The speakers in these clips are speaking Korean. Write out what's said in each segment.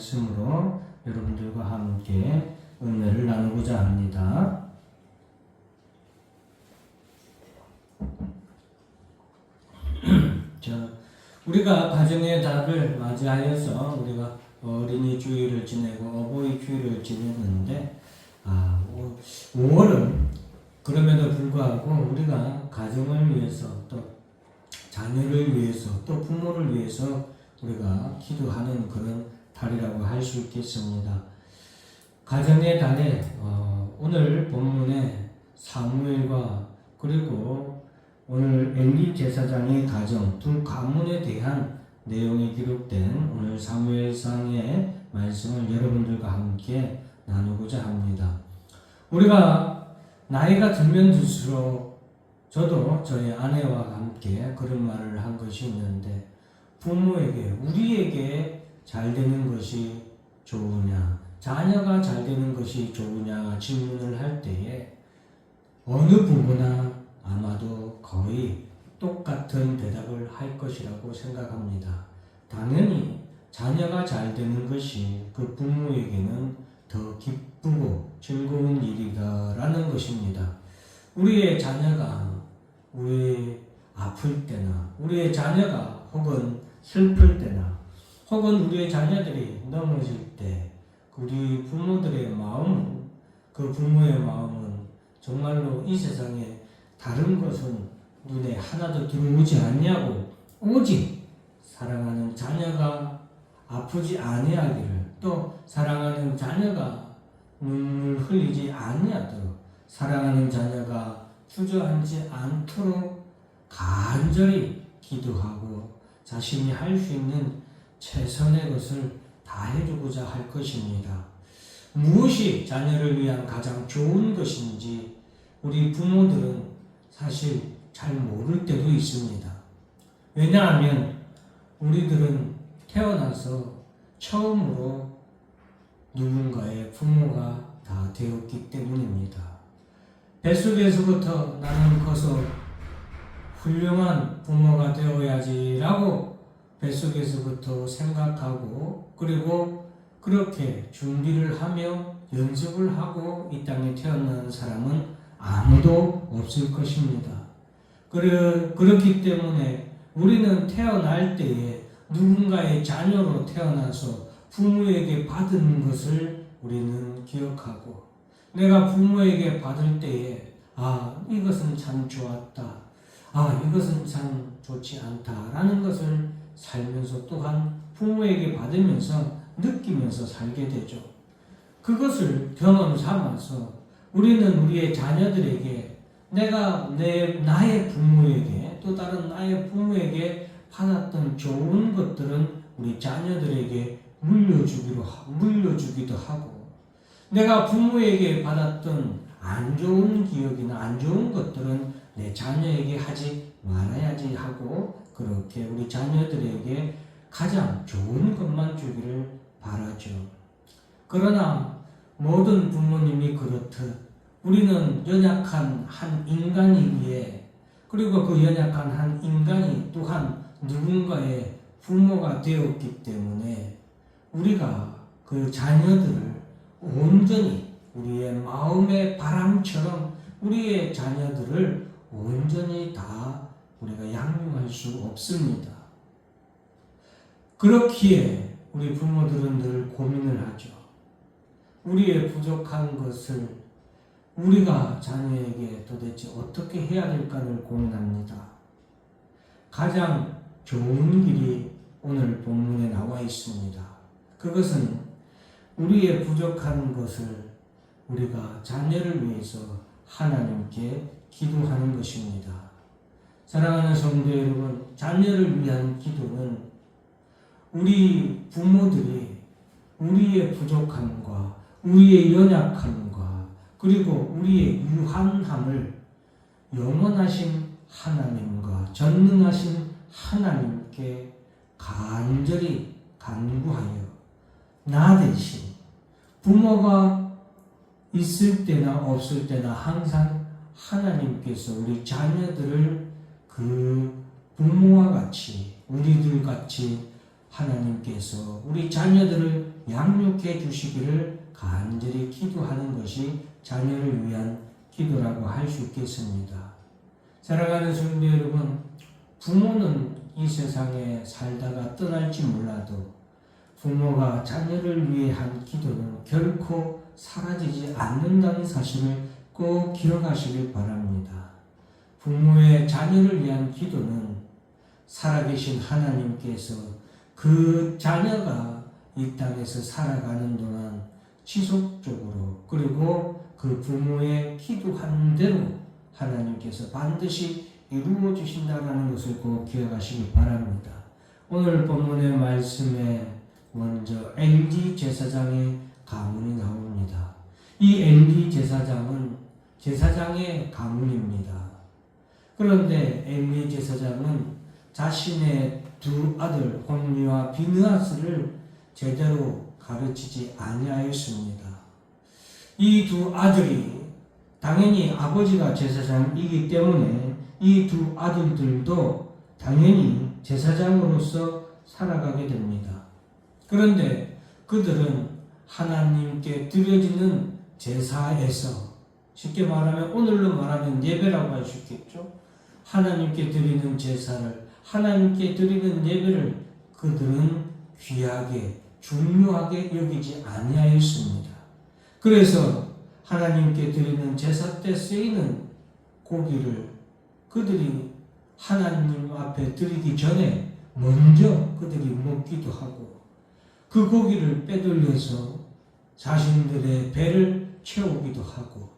말씀으로 여러분들과 함께 은혜를 나누고자 합니다. 우리가 가정의 달을 맞이하여서 우리가 어린이 주일을 지내고 어버이 주일을 지냈는데 5월은 그럼에도 불구하고 우리가 가정을 위해서 또 자녀를 위해서 또 부모를 위해서 우리가 기도하는 그런 달이라고 할 수 있겠습니다. 가정의 달에 오늘 본문에 사무엘과 그리고 오늘 엘리 제사장의 가정 두 가문에 대한 내용이 기록된 오늘 사무엘상의 말씀을 여러분들과 함께 나누고자 합니다. 우리가 나이가 들면 들수록 저도 저희 아내와 함께 그런 말을 한 것이 있는데, 부모에게 우리에게 잘 되는 것이 좋으냐, 자녀가 잘 되는 것이 좋으냐 질문을 할 때에 어느 부모나 아마도 거의 똑같은 대답을 할 것이라고 생각합니다. 당연히 자녀가 잘 되는 것이 그 부모에게는 더 기쁘고 즐거운 일이다라는 것입니다. 우리의 자녀가 우리 아플 때나 우리의 자녀가 혹은 슬플 때나 혹은 우리의 자녀들이 넘어질 때 우리 부모들의 마음은, 그 부모의 마음은 정말로 이 세상에 다른 것은 눈에 하나도 들어오지 않냐고, 오직 사랑하는 자녀가 아프지 아니하기를, 또 사랑하는 자녀가 눈물 흘리지 아니하도록, 사랑하는 자녀가 주저앉지 않도록 간절히 기도하고 자신이 할 수 있는 최선의 것을 다해주고자 할 것입니다. 무엇이 자녀를 위한 가장 좋은 것인지 우리 부모들은 사실 잘 모를 때도 있습니다. 왜냐하면 우리들은 태어나서 처음으로 누군가의 부모가 다 되었기 때문입니다. 뱃속에서부터 나는 커서 훌륭한 부모가 되어야지라고 뱃속에서부터 생각하고, 그리고 그렇게 준비를 하며 연습을 하고 이 땅에 태어난 사람은 아무도 없을 것입니다. 그렇기 때문에 우리는 태어날 때에 누군가의 자녀로 태어나서 부모에게 받은 것을 우리는 기억하고, 내가 부모에게 받을 때에 이것은 참 좋았다, 이것은 참 좋지 않다라는 것을 살면서 또한 부모에게 받으면서 느끼면서 살게 되죠. 그것을 경험 삼아서 우리는 우리의 자녀들에게 나의 부모에게, 또 다른 나의 부모에게 받았던 좋은 것들은 우리 자녀들에게 물려주기도 하고, 내가 부모에게 받았던 안 좋은 기억이나 안 좋은 것들은 내 자녀에게 하지 말아야지 하고, 그렇게 우리 자녀들에게 가장 좋은 것만 주기를 바라죠. 그러나 모든 부모님이 그렇듯 우리는 연약한 한 인간이기에, 그리고 그 연약한 한 인간이 또한 누군가의 부모가 되었기 때문에 우리가 그 자녀들을 온전히 우리의 마음의 바람처럼 우리의 자녀들을 온전히 다 우리가 양육할 수 없습니다. 그렇기에 우리 부모들은 늘 고민을 하죠. 우리의 부족한 것을 우리가 자녀에게 도대체 어떻게 해야 될까를 고민합니다. 가장 좋은 길이 오늘 본문에 나와 있습니다. 그것은 우리의 부족한 것을 우리가 자녀를 위해서 하나님께 기도하는 것입니다. 사랑하는 성도 여러분, 자녀를 위한 기도는 우리 부모들이 우리의 부족함과 우리의 연약함과 그리고 우리의 유한함을 영원하신 하나님과 전능하신 하나님께 간절히 간구하여, 나 대신 부모가 있을 때나 없을 때나 항상 하나님께서 우리 자녀들을 그 부모와 같이, 우리들 같이 하나님께서 우리 자녀들을 양육해 주시기를 간절히 기도하는 것이 자녀를 위한 기도라고 할 수 있겠습니다. 사랑하는 성도 여러분, 부모는 이 세상에 살다가 떠날지 몰라도 부모가 자녀를 위해 한 기도는 결코 사라지지 않는다는 사실을 꼭 기억하시길 바랍니다. 부모의 자녀를 위한 기도는 살아계신 하나님께서 그 자녀가 이 땅에서 살아가는 동안 지속적으로 그리고 그 부모의 기도한 대로 하나님께서 반드시 이루어 주신다는 것을 꼭 기억하시기 바랍니다. 오늘 본문의 말씀에 먼저 엘리 제사장의 가문이 나옵니다. 이 엘리 제사장은 제사장의 가문입니다. 그런데 엘리 제사장은 자신의 두 아들 홈리와 비느하스를 제대로 가르치지 아니하였습니다. 이 두 아들이 당연히 아버지가 제사장이기 때문에 이 두 아들들도 당연히 제사장으로서 살아가게 됩니다. 그런데 그들은 하나님께 드려지는 제사에서, 쉽게 말하면 오늘로 말하면 예배라고 할 수 있겠죠. 하나님께 드리는 제사를, 하나님께 드리는 예배를 그들은 귀하게 중요하게 여기지 아니하였습니다. 그래서 하나님께 드리는 제사 때 쓰이는 고기를 그들이 하나님 앞에 드리기 전에 먼저 그들이 먹기도 하고 그 고기를 빼돌려서 자신들의 배를 채우기도 하고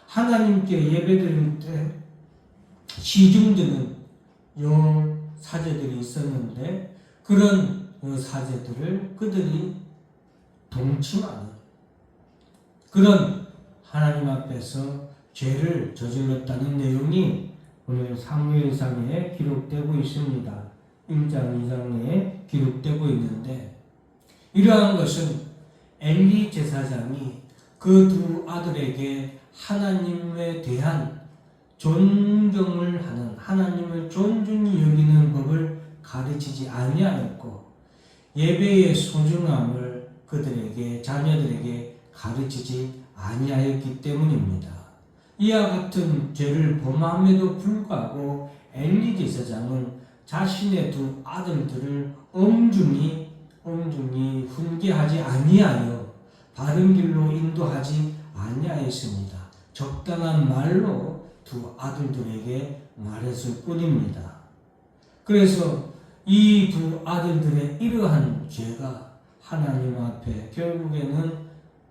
하나님께 예배드릴 때 시중드는 사제들이 있었는데 그런 사제들을 그들이 동침하는 그런 하나님 앞에서 죄를 저질렀다는 내용이 오늘 사무엘상에 기록되고 있습니다. 1장 2장에 기록되고 있는데 이러한 것은 엘리 제사장이 그 두 아들에게 하나님에 대한 존경을 하는 하나님을 존중히 여기는 법을 가르치지 아니하였고 예배의 소중함을 그들에게 자녀들에게 가르치지 아니하였기 때문입니다. 이와 같은 죄를 범함에도 불구하고 엘리 제사장은 자신의 두 아들들을 엄중히 훈계하지 아니하여 바른 길로 인도하지 아니하였습니다. 적당한 말로 두 아들들에게 말했을 뿐입니다. 그래서 이 두 아들들의 이러한 죄가 하나님 앞에 결국에는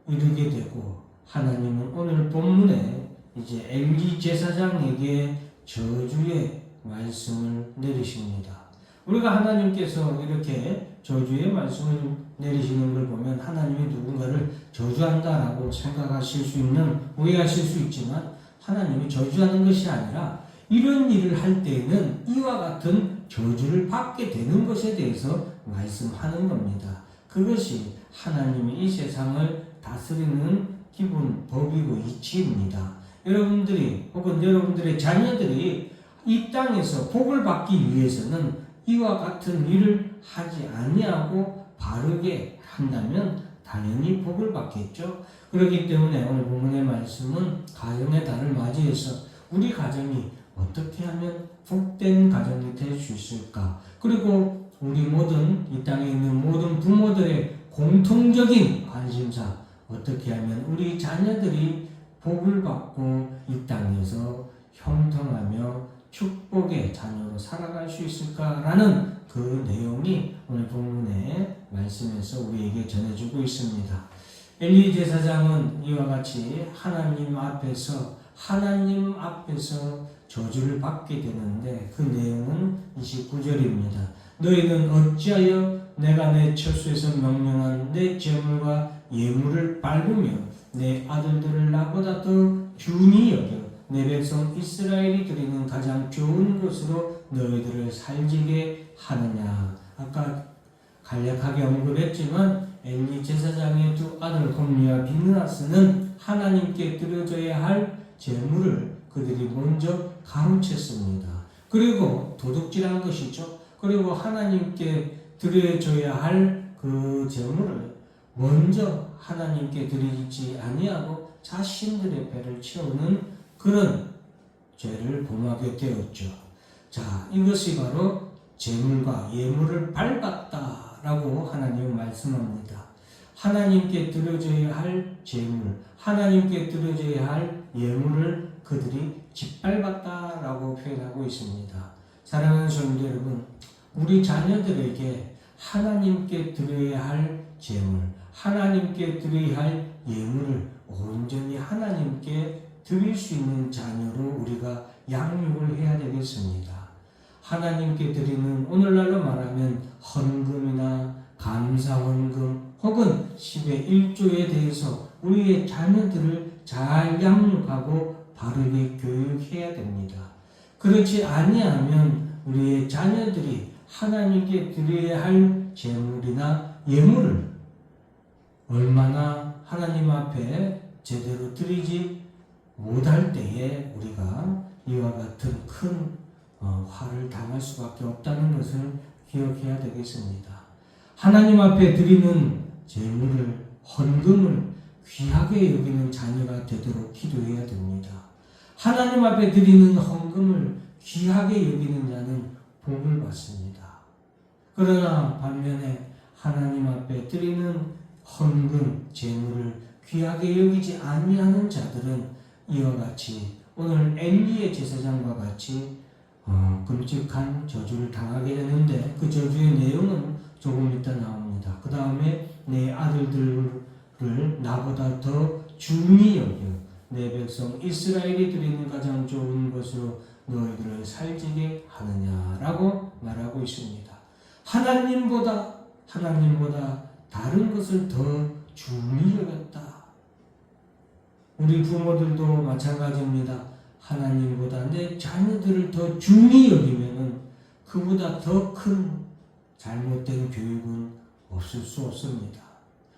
이르게 되고 하나님은 오늘 본문에 이제 엘리 제사장에게 저주의 말씀을 내리십니다. 우리가 하나님께서 이렇게 저주의 말씀을 내리시는 걸 보면 하나님이 누군가를 저주한다라고 생각하실 수 있는, 오해하실 수 있지만 하나님이 저주하는 것이 아니라 이런 일을 할 때에는 이와 같은 저주를 받게 되는 것에 대해서 말씀하는 겁니다. 그것이 하나님이 이 세상을 다스리는 기본 법이고 이치입니다. 여러분들이 혹은 여러분들의 자녀들이 이 땅에서 복을 받기 위해서는 이와 같은 일을 하지 아니하고 바르게 한다면 당연히 복을 받겠죠. 그렇기 때문에 오늘 본문의 말씀은 가정의 달을 맞이해서 우리 가정이 어떻게 하면 복된 가정이 될 수 있을까? 그리고 우리 모든 이 땅에 있는 모든 부모들의 공통적인 관심사, 어떻게 하면 우리 자녀들이 복을 받고 이 땅에서 형통하며 축복의 자녀로 살아갈 수 있을까라는 그 내용이 오늘 본문의 말씀에서 우리에게 전해주고 있습니다. 엘리 제사장은 이와 같이 하나님 앞에서 저주를 받게 되는데 그 내용은 29절입니다. 너희는 어찌하여 내가 내 처소에서 명령한 내 제물과 예물을 밟으며 내 아들들을 나보다 더 귀히 여겨 내 백성 이스라엘이 드리는 가장 좋은 것으로 너희들을 살지게 하느냐. 아까 간략하게 언급했지만 엘리 제사장의 두 아들 홈리와 비느하스는 하나님께 드려져야 할 제물을 그들이 먼저 가로챘습니다. 그리고 도둑질한 것이죠. 그리고 하나님께 드려져야 할 그 제물을 먼저 하나님께 드리지 아니하고 자신들의 배를 채우는 그런 죄를 범하게 되었죠. 자, 이것이 바로 재물과 예물을 밟았다라고 하나님은 말씀합니다. 하나님께 드려져야 할 재물, 하나님께 드려져야 할 예물을 그들이 짓밟았다라고 표현하고 있습니다. 사랑하는 성도 여러분, 우리 자녀들에게 하나님께 드려야 할 재물, 하나님께 드려야 할 예물을 온전히 하나님께 드릴 수 있는 자녀로 우리가 양육을 해야 되겠습니다. 하나님께 드리는, 오늘날로 말하면 헌금이나 감사헌금 혹은 10의 1조에 대해서 우리의 자녀들을 잘 양육하고 바르게 교육해야 됩니다. 그렇지 아니하면 우리의 자녀들이 하나님께 드려야 할 재물이나 예물을 얼마나 하나님 앞에 제대로 드리지 못할 때에 우리가 이와 같은 큰 화를 당할 수밖에 없다는 것을 기억해야 되겠습니다. 하나님 앞에 드리는 재물을, 헌금을 귀하게 여기는 자녀가 되도록 기도해야 됩니다. 하나님 앞에 드리는 헌금을 귀하게 여기는 자는 복을 받습니다. 그러나 반면에 하나님 앞에 드리는 헌금, 재물을 귀하게 여기지 아니하는 자들은 이와 같이 오늘 엘리의 제사장과 같이 끔찍한 저주를 당하게 되는데, 그 저주의 내용은 조금 이따 나옵니다. 그 다음에 내 아들들을 나보다 더 중히 여겨 내 백성 이스라엘이 드리는 가장 좋은 것으로 너희들을 살지게 하느냐라고 말하고 있습니다. 하나님보다 다른 것을 더 중히 여겼다. 우리 부모들도 마찬가지입니다. 하나님보다 내 자녀들을 더 중히 여기면은 그보다 더 큰 잘못된 교육은 없을 수 없습니다.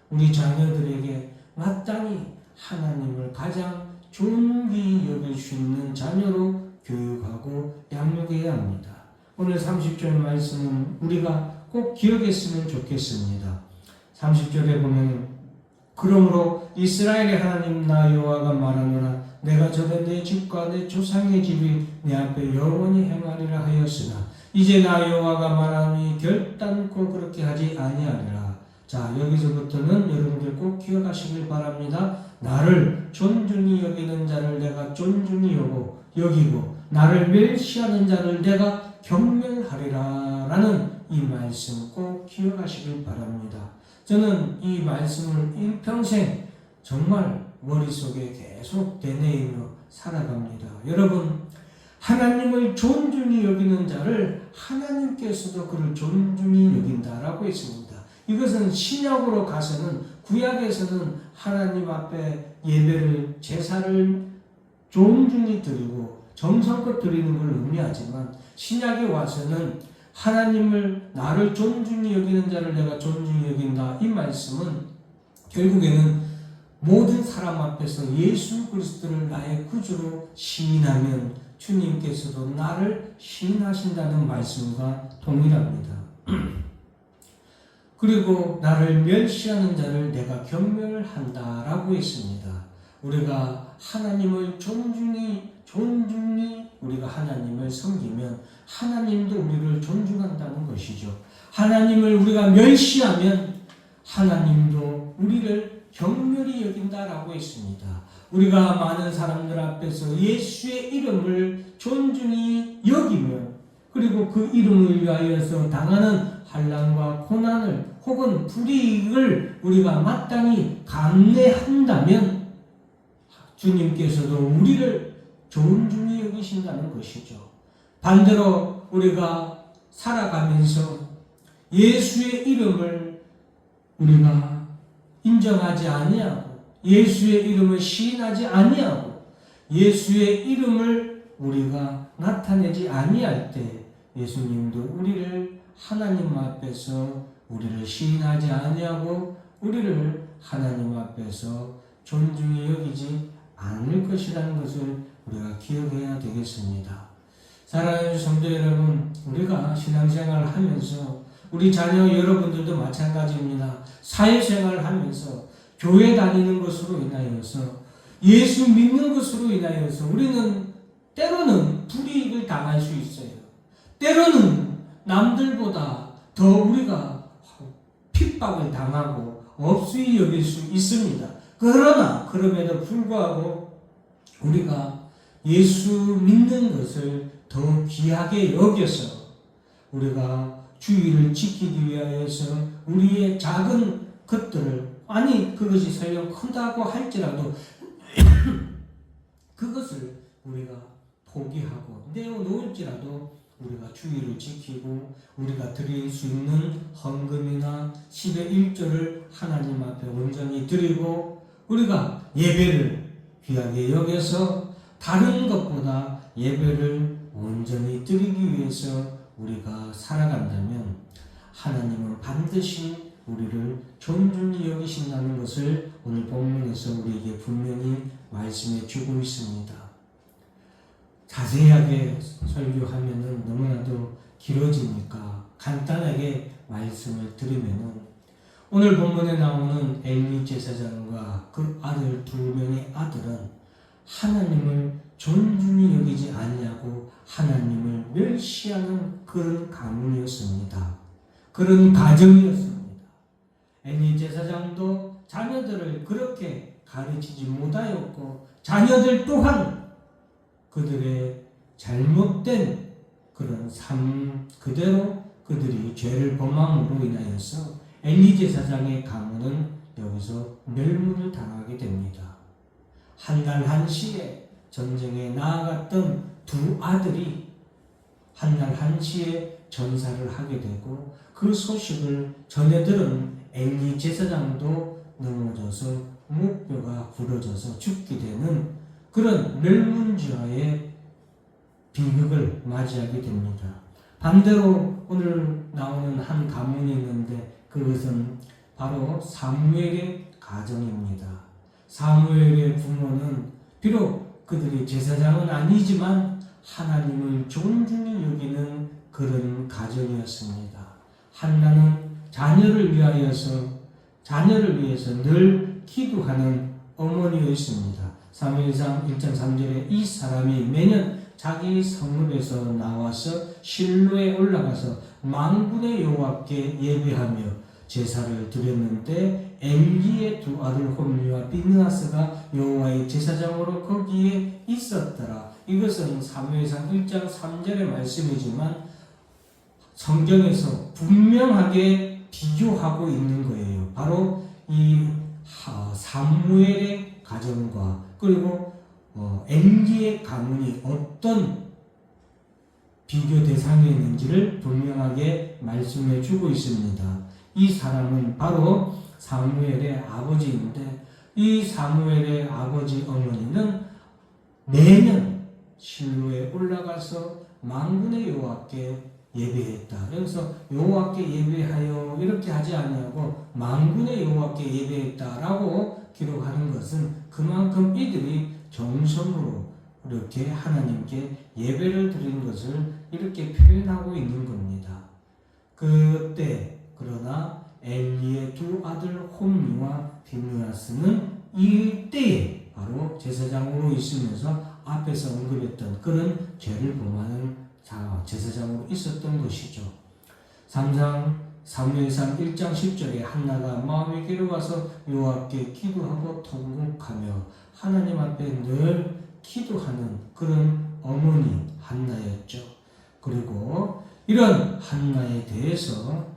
우리 자녀들에게 마땅히 하나님을 가장 존귀히 여길 수 있는 자녀로 교육하고 양육해야 합니다. 오늘 30절 말씀은 우리가 꼭 기억했으면 좋겠습니다. 30절에 보면 그러므로 이스라엘의 하나님 나 여호와가 말하노라 내가 전에 내 집과 내 조상의 집이 내 앞에 영원히 행하리라 하였으나 이제 나 여호와가 말하니 결단코 그렇게 하지 아니하리라. 자, 여기서부터는 여러분들 꼭 기억하시길 바랍니다. 나를 존중히 여기는 자를 내가 존중히 여기고 나를 멸시하는 자를 내가 경멸하리라 라는 이 말씀 꼭 기억하시길 바랍니다. 저는 이 말씀을 일평생 정말 머릿속에 계속 되뇌이며 살아갑니다. 여러분, 하나님을 존중히 여기는 자를 하나님께서도 그를 존중히 여긴다라고 했습니다. 이것은 신약으로 가서는, 구약에서는 하나님 앞에 예배를, 제사를 존중히 드리고 정성껏 드리는 걸 의미하지만, 신약에 와서는 하나님을, 나를 존중히 여기는 자를 내가 존중히 여긴다. 이 말씀은 결국에는 모든 사람 앞에서 예수 그리스도를 나의 구주로 시인하면 주님께서도 나를 시인하신다는 말씀과 동일합니다. 그리고 나를 멸시하는 자를 내가 경멸한다라고 했습니다. 우리가 하나님을 존중히 우리가 하나님을 섬기면 하나님도 우리를 존중한다는 것이죠. 하나님을 우리가 멸시하면 하나님도 우리를 경멸히 여긴다라고 했습니다. 우리가 많은 사람들 앞에서 예수의 이름을 존중히 여기면, 그리고 그 이름을 위하여서 당하는 환난과 고난을 혹은 불이익을 우리가 마땅히 감내한다면 주님께서도 우리를 존중히 여기신다는 것이죠. 반대로 우리가 살아가면서 예수의 이름을 우리가 인정하지 아니하고 예수의 이름을 시인하지 아니하고 예수의 이름을 우리가 나타내지 아니할 때 예수님도 우리를 하나님 앞에서 우리를 시인하지 아니하고 우리를 하나님 앞에서 존중히 여기지 않을 것이라는 것을 우리가 기억해야 되겠습니다. 사랑하는 성도 여러분, 우리가 신앙생활을 하면서 우리 자녀 여러분들도 마찬가지입니다. 사회생활을 하면서 교회 다니는 것으로 인하여서 예수 믿는 것으로 인하여서 우리는 때로는 불이익을 당할 수 있어요. 때로는 남들보다 더 우리가 핍박을 당하고 업수히 여길 수 있습니다. 그러나 그럼에도 불구하고 우리가 예수 믿는 것을 더 귀하게 여겨서 우리가 주의를 지키기 위하여서 우리의 작은 것들을, 아니 그것이 설령 크다고 할지라도 그것을 우리가 포기하고 내어놓을지라도 우리가 주의를 지키고 우리가 드릴 수 있는 헌금이나 10의 1조를 하나님 앞에 온전히 드리고 우리가 예배를 귀하게 여겨서 다른 것보다 예배를 온전히 드리기 위해서 우리가 살아간다면 하나님은 반드시 우리를 존중히 여기신다는 것을 오늘 본문에서 우리에게 분명히 말씀해 주고 있습니다. 자세하게 설교하면은 너무나도 길어지니까 간단하게 말씀을 드리면은 오늘 본문에 나오는 엘리 제사장과 그 아들 2명의 아들은 하나님을 존중히 여기지 아니하고 하나님을 멸시하는 그런 가문이었습니다. 그런 가정이었습니다. 엘리 제사장도 자녀들을 그렇게 가르치지 못하였고 자녀들 또한 그들의 잘못된 그런 삶 그대로 그들이 죄를 범함으로 인하여서 엘리 제사장의 가문은 여기서 멸문을 당하게 됩니다. 한날 한시에 전쟁에 나아갔던 2 아들이 한날 한시에 전사를 하게 되고 그 소식을 전해 들은 엘리 제사장도 넘어져서 목뼈가 부러져서 죽게 되는 그런 멸문지화의 비극을 맞이하게 됩니다. 반대로 오늘 나오는 한 가문이 있는데 그것은 바로 사무엘의 가정입니다. 사무엘의 부모는 비록 그들이 제사장은 아니지만 하나님을 존중히 여기는 그런 가정이었습니다. 한나는 자녀를 위해서 늘 기도하는 어머니였습니다. 사무엘상 1장 3절에 이 사람이 매년 자기 성읍에서 나와서 실로에 올라가서 만군의 여호와께 예배하며 제사를 드렸는데 엘리의 2 아들 홈리와 비느하스가 여호와의 제사장으로 거기에 있었더라. 이것은 사무엘상 1장 3절의 말씀이지만 성경에서 분명하게 비교하고 있는 거예요. 바로 이 사무엘의 가정과 그리고 엘리의 가문이 어떤 비교 대상이었는지를 분명하게 말씀해 주고 있습니다. 이 사람은 바로 사무엘의 아버지인데 이 사무엘의 아버지 어머니는 매년 실로에 올라가서 만군의 여호와께 예배했다. 그래서 여호와께 예배하여 이렇게 하지 아니하고 만군의 여호와께 예배했다라고 기록하는 것은 그만큼 이들이 정성으로 이렇게 하나님께 예배를 드린 것을 이렇게 표현하고 있는 겁니다. 그때 그러나 엘리의 2 아들 홈리와 비느하스는 이때에 바로 제사장으로 있으면서 앞에서 언급했던 그런 죄를 범하는 제사장으로 있었던 것이죠. 3장 사무엘상 1장 10절에 한나가 마음의 길에 와서 여호와께 기도하고 통곡하며 하나님 앞에 늘 기도하는 그런 어머니 한나였죠. 그리고 이런 한나에 대해서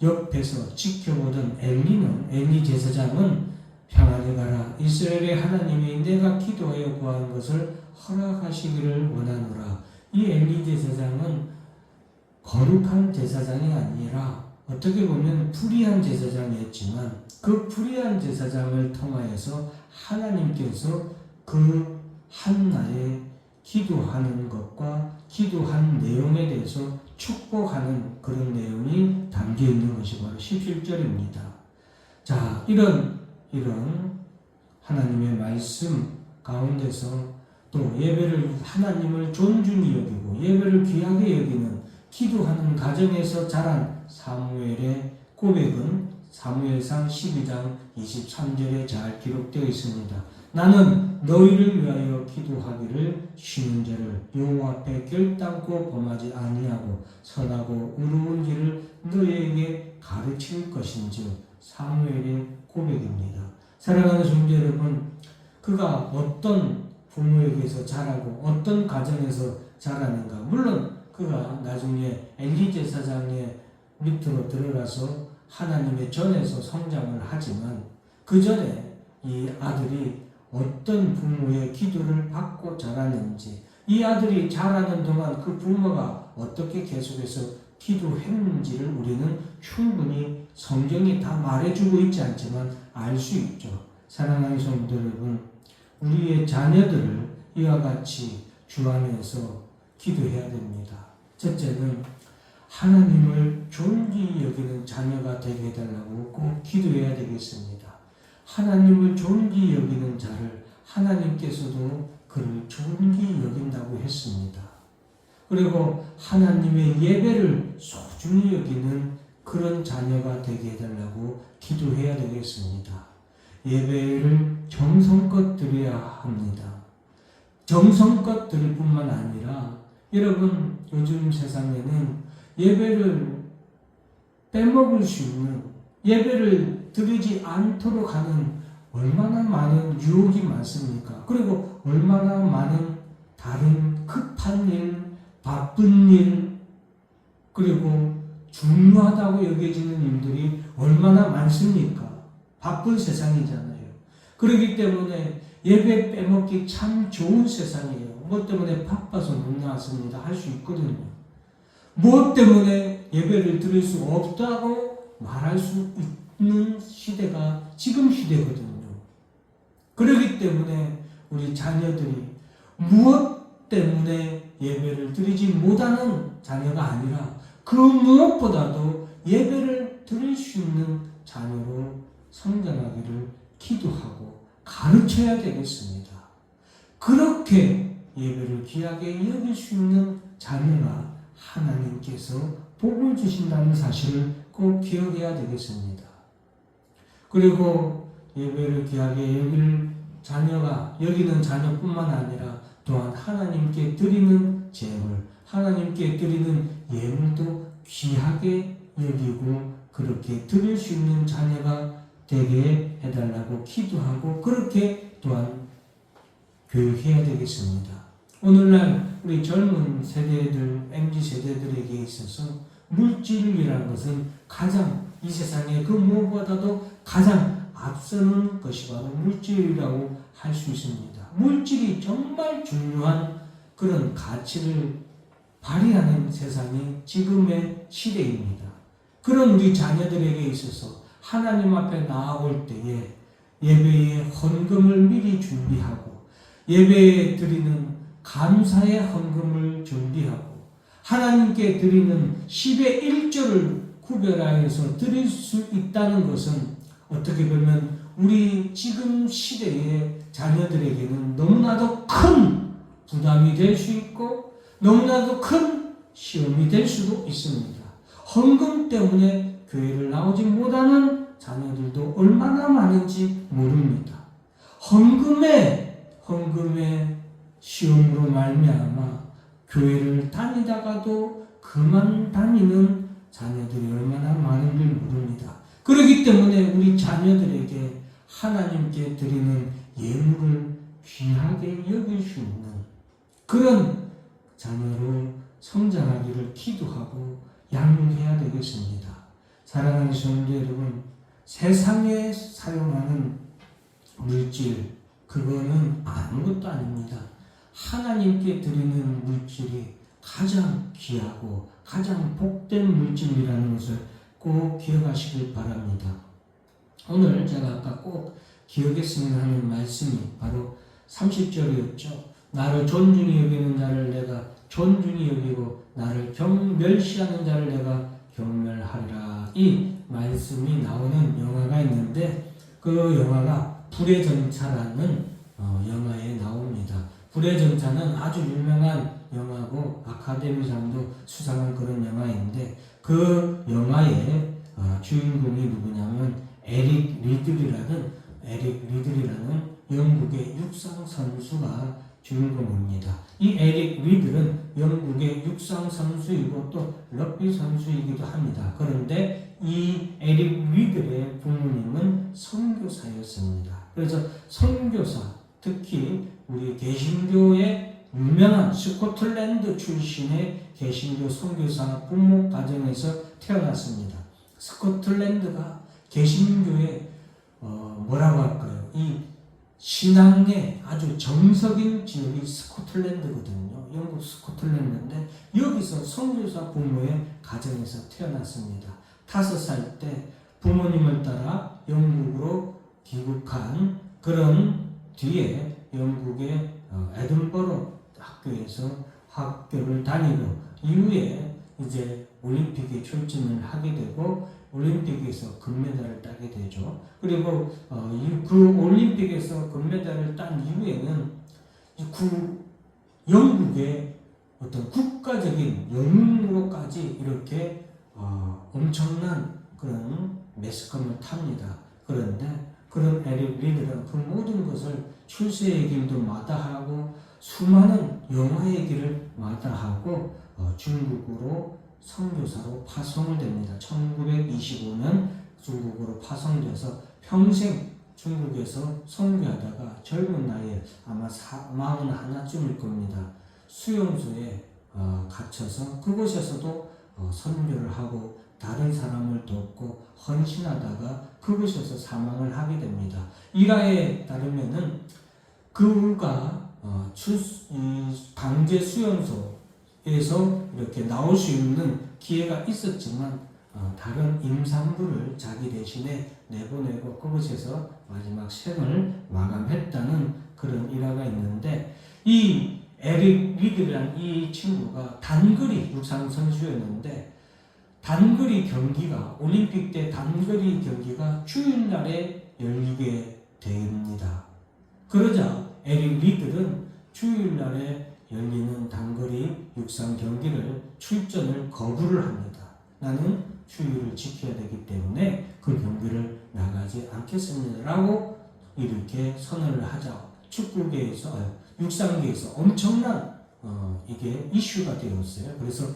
옆에서 지켜보던 엘리 제사장은 평안히 가라. 이스라엘의 하나님이 내가 기도하여 구한 것을 허락하시기를 원하노라. 이 엘리 제사장은 거룩한 제사장이 아니라 어떻게 보면 불의한 제사장이었지만 그 불의한 제사장을 통하여서 하나님께서 그 한나의 기도하는 것과 기도한 내용에 대해서 축복하는 그런 내용이 담겨 있는 것이 바로 17절입니다. 자, 이런 하나님의 말씀 가운데서 또 예배를 하나님을 존중히 여기고 예배를 귀하게 여기는 기도하는 가정에서 자란 사무엘의 고백은 사무엘상 12장 23절에 잘 기록되어 있습니다. 나는 너희를 위하여 기도하기를 쉬는 자를 여호와 앞에 결단코 범하지 아니하고 선하고 의로운 길을 너희에게 가르칠 것인즉. 사무엘의 고백입니다. 사랑하는 성도 여러분, 그가 어떤 부모에게서 자라고 어떤 가정에서 자라는가. 물론 그가 나중에 엘리 제사장의 밑으로 들어가서 하나님의 전에서 성장을 하지만 그 전에 이 아들이 어떤 부모의 기도를 받고 자랐는지, 이 아들이 자라는 동안 그 부모가 어떻게 계속해서 기도했는지를 우리는 충분히 성경이 다 말해주고 있지 않지만 알 수 있죠. 사랑하는 성도 여러분, 우리의 자녀들을 이와 같이 주 안에서 기도해야 됩니다. 첫째는 하나님을 존귀히 여기는 자녀가 되게 해달라고 꼭 기도해야 되겠습니다. 하나님을 존귀히 여기는 자를 하나님께서도 그를 존귀히 여긴다고 했습니다. 그리고 하나님의 예배를 소중히 여기는 그런 자녀가 되게 해달라고 기도해야 되겠습니다. 예배를 정성껏 드려야 합니다. 정성껏 드릴 뿐만 아니라 여러분, 요즘 세상에는 예배를 빼먹을 수 있는, 예배를 드리지 않도록 하는 얼마나 많은 유혹이 많습니까? 그리고 얼마나 많은 다른 급한 일, 바쁜 일, 그리고 중요하다고 여겨지는 일들이 얼마나 많습니까? 바쁜 세상이잖아요. 그렇기 때문에 예배 빼먹기 참 좋은 세상이에요. 뭐 때문에 바빠서 못 나왔습니다 할 수 있거든요. 무엇 때문에 예배를 드릴 수 없다고 말할 수 있는 시대가 지금 시대거든요. 그렇기 때문에 우리 자녀들이 무엇 때문에 예배를 드리지 못하는 자녀가 아니라 그 무엇보다도 예배를 드릴 수 있는 자녀로 성장하기를 기도하고 가르쳐야 되겠습니다. 그렇게 예배를 귀하게 여길 수 있는 자녀가 하나님께서 복을 주신다는 사실을 꼭 기억해야 되겠습니다. 그리고 예배를 귀하게 여기는 자녀뿐만 아니라 또한 하나님께 드리는 제물, 하나님께 드리는 예물도 귀하게 여기고 그렇게 드릴 수 있는 자녀가 되게 해달라고 기도하고 그렇게 또한 교육해야 되겠습니다. 오늘날 우리 젊은 세대들, MZ세대들에게 있어서 물질이라는 것은 가장 이 세상에 그 무엇보다도 가장 앞서는 것이 바로 물질이라고 할 수 있습니다. 물질이 정말 중요한 그런 가치를 발휘하는 세상이 지금의 시대입니다. 그런 우리 자녀들에게 있어서 하나님 앞에 나아올 때에 예배의 헌금을 미리 준비하고 예배에 드리는 감사의 헌금을 준비하고 하나님께 드리는 10의 1조를 구별하여서 드릴 수 있다는 것은 어떻게 보면 우리 지금 시대의 자녀들에게는 너무나도 큰 부담이 될 수 있고 너무나도 큰 시험이 될 수도 있습니다. 헌금 때문에 교회를 나오지 못하는 자녀들도 얼마나 많은지 모릅니다. 헌금의 시험으로 말미암아 교회를 다니다가도 그만 다니는 자녀들이 얼마나 많은지 모릅니다. 그렇기 때문에 우리 자녀들에게 하나님께 드리는 예물을 귀하게 여길 수 있는 그런 자녀로 성장하기를 기도하고 양육해야 되겠습니다. 사랑하는 성도 여러분, 세상에 사용하는 물질, 그거는 아무것도 아닙니다. 하나님께 드리는 물질이 가장 귀하고 가장 복된 물질이라는 것을 꼭 기억하시길 바랍니다. 오늘 제가 아까 꼭 기억했으면 하는 말씀이 바로 30절이었죠. 나를 존중히 여기는 자를 내가 존중히 여기고 나를 멸시하는 자를 내가 경멸하리라. 이 말씀이 나오는 영화가 있는데 그 영화가 불의 전차라는 영화에 나옵니다. 불의 전차는 아주 유명한 영화고 아카데미상도 수상한 그런 영화인데 그 영화의 주인공이 누구냐면 에릭 리들이라는 영국의 육상 선수가 주인공입니다. 이 에릭 리들은 영국의 육상 선수이고 또 럭비 선수이기도 합니다. 그런데 이 에릭 리들의 부모님은 선교사였습니다. 그래서 선교사, 특히 우리 개신교의 유명한 스코틀랜드 출신의 개신교 선교사 부모 가정에서 태어났습니다. 스코틀랜드가 개신교의 뭐라고 할까요? 이 신앙의 아주 정석인 지역이 스코틀랜드거든요. 영국 스코틀랜드인데 여기서 선교사 부모의 가정에서 태어났습니다. 5살 때 부모님을 따라 영국으로 귀국한 그런 뒤에 영국의 에든버러 학교에서 학교를 다니고 이후에 이제 올림픽에 출전을 하게 되고 올림픽에서 금메달을 따게 되죠. 그리고 그 올림픽에서 금메달을 딴 이후에는 영국의 어떤 국가적인 영웅으로까지 이렇게 엄청난 그런 매스컴을 탑니다. 그런데 그런 에릭 리들은 그 모든 것을 출세의 길도 마다하고 수많은 영화의 길을 마다하고 중국으로 선교사로 파송을 됩니다. 1925년 중국으로 파송돼서 평생 중국에서 선교하다가 젊은 나이에 아마 41쯤일 겁니다. 수용소에 갇혀서 그곳에서도 선교를 하고 다른 사람을 돕고 헌신하다가 그곳에서 사망을 하게 됩니다. 일화에 따르면은 그가 강제 수용소에서 이렇게 나올 수 있는 기회가 있었지만 다른 임산부를 자기 대신에 내보내고 그곳에서 마지막 생을 마감했다는 그런 일화가 있는데 이 에릭 리드라는 이 친구가 단거리 육상 선수였는데 단거리 경기가 올림픽 때 단거리 경기가 주일날에 열리게 됩니다. 그러자 에릭 리들은 주일날에 열리는 단거리 육상 경기를 출전을 거부를 합니다. 나는 주의를 지켜야 되기 때문에 그 경기를 나가지 않겠습니다. 라고 이렇게 선언을 하자 육상계에서 엄청난 이게 이슈가 되었어요. 그래서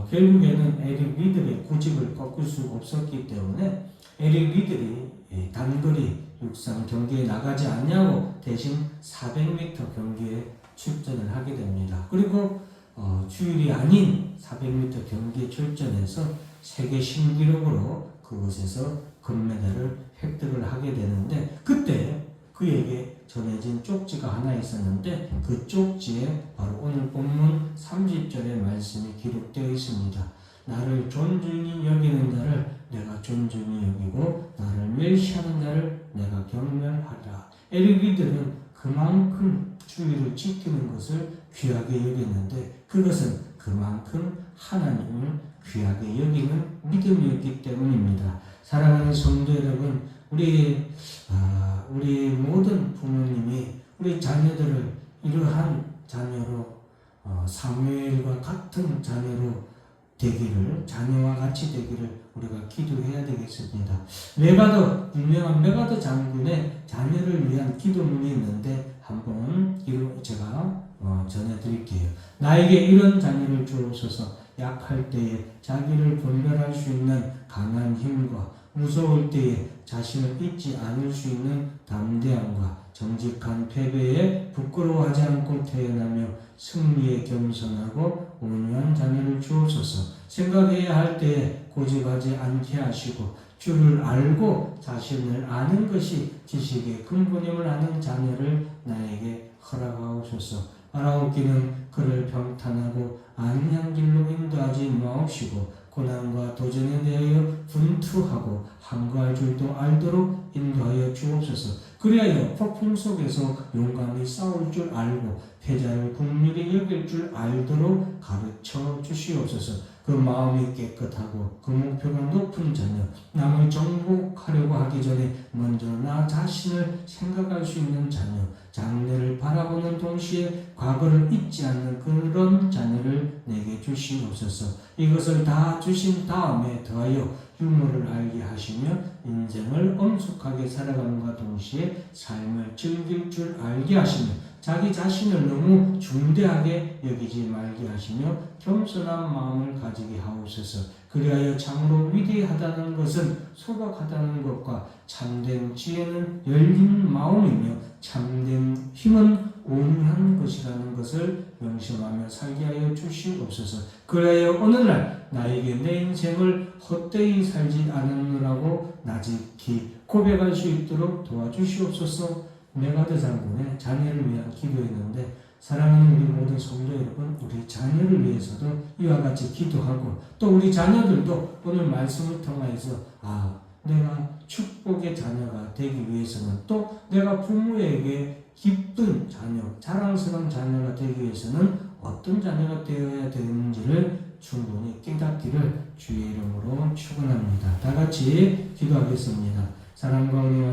결국에는 에릭 리들의 고집을 꺾을 수 없었기 때문에 에릭 리들이 단거리 육상 경기에 나가지 않냐고 대신 400m 경기에 출전을 하게 됩니다. 그리고 주일이 아닌 400m 경기에 출전해서 세계 신기록으로 그곳에서 금메달을 획득을 하게 되는데 그때 그에게 전해진 쪽지가 하나 있었는데 그 쪽지에 바로 오늘 본문 30절의 말씀이 기록되어 있습니다. 나를 존중히 여기는 자를 내가 존중히 여기고 나를 멸시하는 자를 내가 경멸하리라. 에릭 리들은 그만큼 주의를 지키는 것을 귀하게 여겼는데 그것은 그만큼 하나님을 귀하게 여기는 믿음이었기 때문입니다. 사랑하는 성도 여러분, 우리 모든 부모님이 우리 자녀들을 이러한 자녀로 사무엘과 같은 자녀와 같이 되기를 우리가 기도해야 되겠습니다. 유명한 메가더 장군의 자녀를 위한 기도문이 있는데 한번 제가 전해드릴게요. 나에게 이런 자녀를 주옵소서. 약할 때에 자기를 분별할 수 있는 강한 힘과 무서울 때에 자신을 잊지 않을 수 있는 담대함과 정직한 패배에 부끄러워하지 않고 태어나며 승리에 겸손하고 온유한 자녀를 주옵소서. 생각해야 할 때에 고집하지 않게 하시고 주를 알고 자신을 아는 것이 지식의 근본임을 아는 자녀를 나에게 허락하옵소서. 알아오기는 그를 평탄하고 안리한 길로 인도하지 마옵시고 고난과 도전에 대하여 분투하고 항거할 줄도 알도록 인도하여 주옵소서. 그리하여 폭풍 속에서 용감히 싸울 줄 알고 패자를 긍휼히 여길 줄 알도록 가르쳐 주시옵소서. 그 마음이 깨끗하고 그 목표가 높은 자녀, 남을 정복하려고 하기 전에 먼저 나 자신을 생각할 수 있는 자녀, 장래를 바라보는 동시에 과거를 잊지 않는 그런 자녀를 내게 주시옵소서. 이것을 다 주신 다음에 더하여 유머를 알게 하시며 인생을 엄숙하게 살아감과 동시에 삶을 즐길 줄 알게 하시며 자기 자신을 너무 중대하게 여기지 말게 하시며 겸손한 마음을 가지게 하옵소서. 그리하여 참으로 위대하다는 것은 소박하다는 것과 참된 지혜는 열린 마음이며 참된 힘은 온유한 것이라는 것을 명심하며 살게 하여 주시옵소서. 그리하여 오늘날 나에게 내 인생을 헛되이 살지 않으느라고 나직히 고백할 수 있도록 도와주시옵소서. 메가드 장군의 자녀를 위한 기도였는데 사랑하는 우리 모든 성도 여러분, 우리 자녀를 위해서도 이와 같이 기도하고 또 우리 자녀들도 오늘 말씀을 통해서 내가 축복의 자녀가 되기 위해서는 또 내가 부모에게 기쁜 자녀, 자랑스러운 자녀가 되기 위해서는 어떤 자녀가 되어야 되는지를 충분히 깨닫기를 주의 이름으로 축원합니다. 다 같이 기도하겠습니다. 사랑과 은혜와